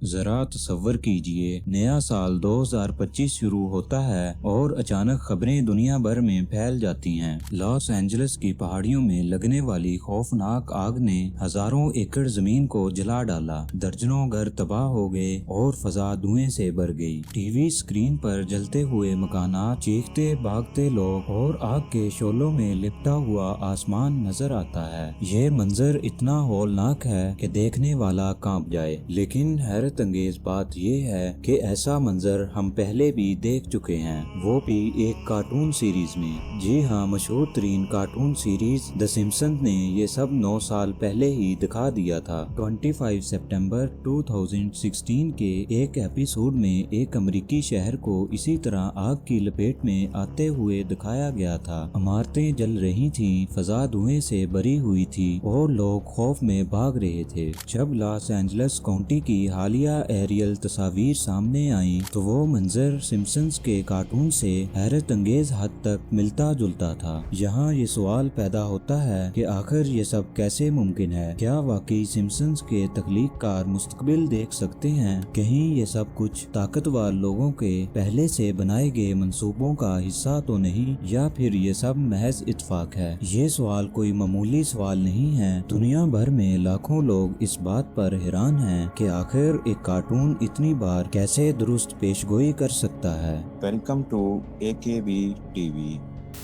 जरा तसव्वुर कीजिए, नया साल 2025 शुरू होता है और अचानक खबरें दुनिया भर में फैल जाती हैं। लॉस एंजलिस की पहाड़ियों में लगने वाली खौफनाक आग ने हजारों एकड़ जमीन को जला डाला, दर्जनों घर तबाह हो गए और फजा धुएं से भर गई। टीवी स्क्रीन पर जलते हुए मकानात, चीखते भागते लोग और आग के शोलों में लिपटा हुआ आसमान नजर आता है। ये मंजर इतना हौलनाक है कि देखने वाला कांप जाए। लेकिन हैरत अंगेज बात यह है कि ऐसा मंजर हम पहले भी देख चुके हैं, वो भी एक कार्टून सीरीज में। जी हाँ, मशहूर तरीन कार्टून सीरीज द सिम्पसन्स ने ये सब 9 साल पहले ही दिखा दिया था। 25 सितंबर 2016 के एक एपिसोड में एक अमेरिकी शहर को इसी तरह आग की लपेट में आते हुए दिखाया गया था। इमारतें जल रही थीं, फजा धुएं से भरी हुई थी और लोग खौफ में भाग रहे थे। जब लॉस एंजलिस काउंटी की हालिया एरियल तस्वीर सामने आई तो वो मंजर सिम्पसन्स के कार्टून से हैरत अंगेज हद तक मिलता जुलता था। यहाँ ये सवाल पैदा होता है कि आखिर ये सब कैसे मुमकिन है? क्या वाकई सिम्पसन्स के तख्लीककार मुस्तकबिल देख सकते हैं? कहीं ये सब कुछ ताकतवर लोगों के पहले से बनाए गए मंसूबों का हिस्सा तो नहीं, या फिर ये सब महज इत्तेफाक है? ये सवाल कोई मामूली सवाल नहीं है। दुनिया भर में लाखों लोग इस बात पर हैरान हैं कि आखिर एक कार्टून इतनी बार कैसे दुरुस्त पेशगोई कर सकता है। Welcome to AKB TV.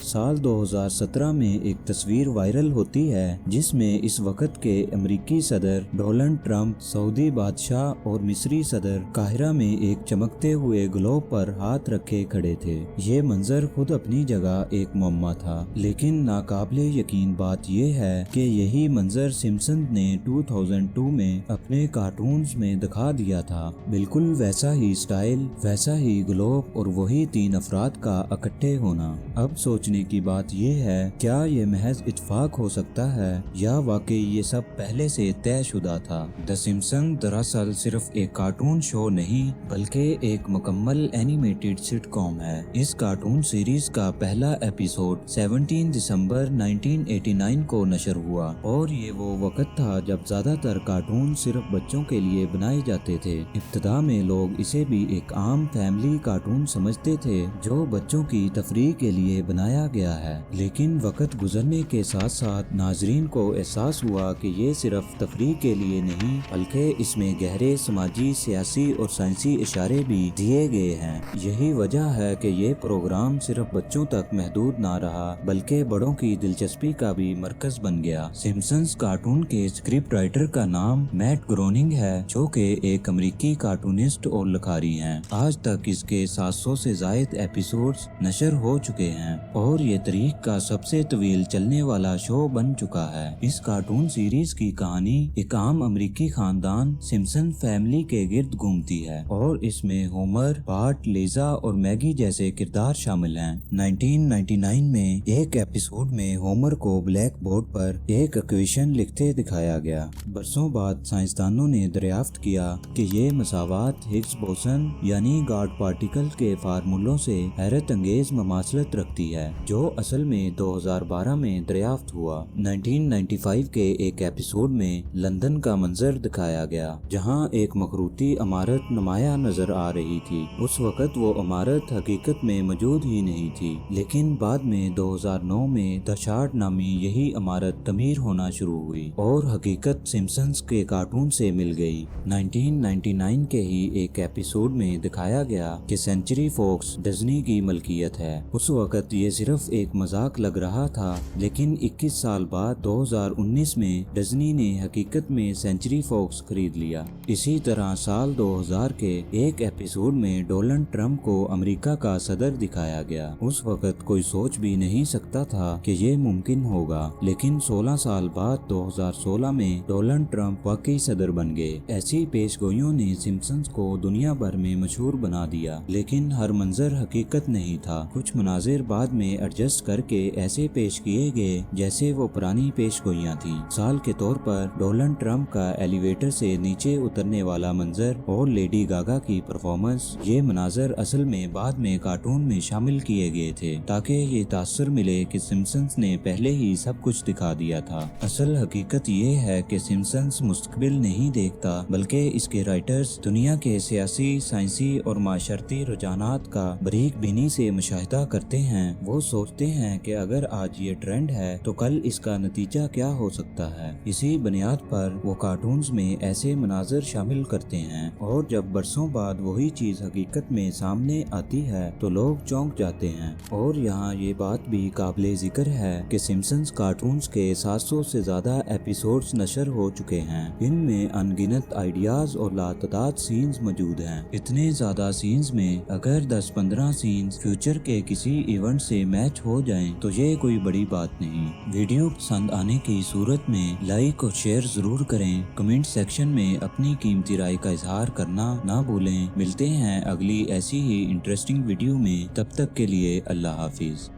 साल 2017 में एक तस्वीर वायरल होती है जिसमें इस वक्त के अमेरिकी सदर डोनाल्ड ट्रंप, सऊदी बादशाह और मिस्री सदर काहिरा में एक चमकते हुए ग्लोब पर हाथ रखे खड़े थे। ये मंजर खुद अपनी जगह एक मुअम्मा था, लेकिन नाकाबिले यकीन बात यह है कि यही मंजर सिम्पसन्स ने 2002 में अपने कार्टून्स में दिखा दिया था। बिल्कुल वैसा ही स्टाइल, वैसा ही ग्लोब और वही 3 अफराद का इकट्ठे होना। अब सोचने की बात यह है, क्या ये महज इत्तेफाक हो सकता है या वाकई ये सब पहले से तयशुदा था? द सिम्पसन्स दरअसल सिर्फ एक कार्टून शो नहीं बल्कि एक मुकम्मल एनिमेटेड सिटकॉम है। इस कार्टून सीरीज का पहला एपिसोड 17 दिसंबर 1989 को नशर हुआ और ये वो वक्त था जब ज्यादातर कार्टून सिर्फ बच्चों के लिए बनाए जाते थे। इब्तिदा में लोग इसे भी एक आम फैमिली कार्टून समझते थे जो बच्चों की तफरीह के लिए बनाया गया है। लेकिन वक्त गुजरने के साथ साथ नाजरीन को एहसास हुआ कि ये सिर्फ तफरीह के लिए नहीं बल्कि इसमें गहरे समाजी, सियासी और साइंसी इशारे भी दिए गए हैं। यही वजह है कि ये प्रोग्राम सिर्फ बच्चों तक महदूद ना रहा बल्कि बड़ों की दिलचस्पी का भी मरकज बन गया। सिम्पसन्स कार्टून के स्क्रिप्ट राइटर का नाम मैट ग्रोनिंग है, जो कि एक अमेरिकी कार्टूनिस्ट और लिखारी हैं। आज तक इसके 700 से ज्यादा एपिसोड्स नशर हो चुके हैं और ये तारीख का सबसे तवील चलने वाला शो बन चुका है। इस कार्टून सीरीज की कहानी एक आम अमेरिकी खानदान सिम्पसन फैमिली के गिर्द घूमती है और इसमें होमर, बार्ट, लिजा और मैगी जैसे किरदार शामिल हैं। 1999 में एक एपिसोड में होमर को ब्लैक बोर्ड पर एक इक्वेशन लिखते दिखाया गया। बरसों बाद साइंसदानों ने दरियाफ्त किया कि ये मसावात हिग्स बोसन यानी गॉड पार्टिकल के फार्मूलों से हैरत अंगेज ममासलत रखती है, जो असल में 2012 में दरियाफ्त हुआ। 1995 के एक एपिसोड में लंदन का मंजर दिखाया गया जहां एक मखरूती इमारत नुमाया नजर आ रही थी। उस वक्त वो इमारत हकीकत में मौजूद ही नहीं थी, लेकिन बाद में 2009 में द शार्ट नामी यही इमारत तमीर होना शुरू हुई और हकीकत सिम्पसन्स के कार्टून से मिल गई। 1999 के ही एक एपिसोड में दिखाया गया कि सेंचुरी फॉक्स डिज्नी की मलकियत है। उस वक्त ये सिर्फ एक मजाक लग रहा था, लेकिन 21 साल बाद 2019 में डिज्नी ने हकीकत में सेंचुरी फॉक्स खरीद लिया। इसी तरह साल 2000 के एक एपिसोड में डोनाल्ड ट्रंप को अमेरिका का सदर दिखाया गया। उस वक्त कोई सोच भी नहीं सकता था कि ये मुमकिन होगा, लेकिन 16 साल बाद 2016 में डोनाल्ड ट्रंप वाकई सदर बन गए। ऐसी पेशगोइयों ने सिम्पसन्स को दुनिया भर में मशहूर बना दिया, लेकिन हर मंजर हकीकत नहीं था। कुछ मनाजिर बाद में एडजस्ट करके ऐसे पेश किए गए जैसे वो पुरानी पेशगोइयां थी। साल के तौर पर डोनाल्ड ट्रंप का एलिवेटर से नीचे उतरने वाला मंजर और लेडी गागा की परफॉर्मेंस, ये मनाजर असल में बाद में कार्टून में शामिल किए गए थे ताकि ये तासुर मिले कि सिम्पसन्स ने पहले ही सब कुछ दिखा दिया था। असल हकीकत ये है कि सिम्पसन्स मुस्तकबिल नहीं देखता, बल्कि इसके राइटर्स दुनिया के सियासी, साइंसी और माशरती रुझानात का बारीक बीनी से मुशाहिदा करते हैं। वो सोचते हैं कि अगर आज ये ट्रेंड है तो कल इसका नतीजा क्या हो सकता है। इसी बुनियाद पर वो कार्टून्स में ऐसे मनाजर शामिल करते हैं और जब बरसों बाद वही चीज हकीकत में सामने आती है तो लोग चौंक जाते हैं। और यहाँ ये बात भी काबिले जिक्र है कि सिम्पसन्स कार्टून्स के 700 से ज्यादा एपिसोड्स नशर हो चुके हैं। इनमें अनगिनत आइडियाज और लातादाद सीन्स मौजूद हैं। इतने ज्यादा सीन्स में अगर 10-15 सीन्स फ्यूचर के किसी इवेंट से मैच हो जाएं तो ये कोई बड़ी बात नहीं। वीडियो पसंद आने की सूरत में लाइक और शेयर जरूर करें। कमेंट सेक्शन में अपनी कीमती राय का इजहार करना ना भूलें। मिलते हैं अगली ऐसी ही इंटरेस्टिंग वीडियो में, तब तक के लिए अल्लाह हाफिज।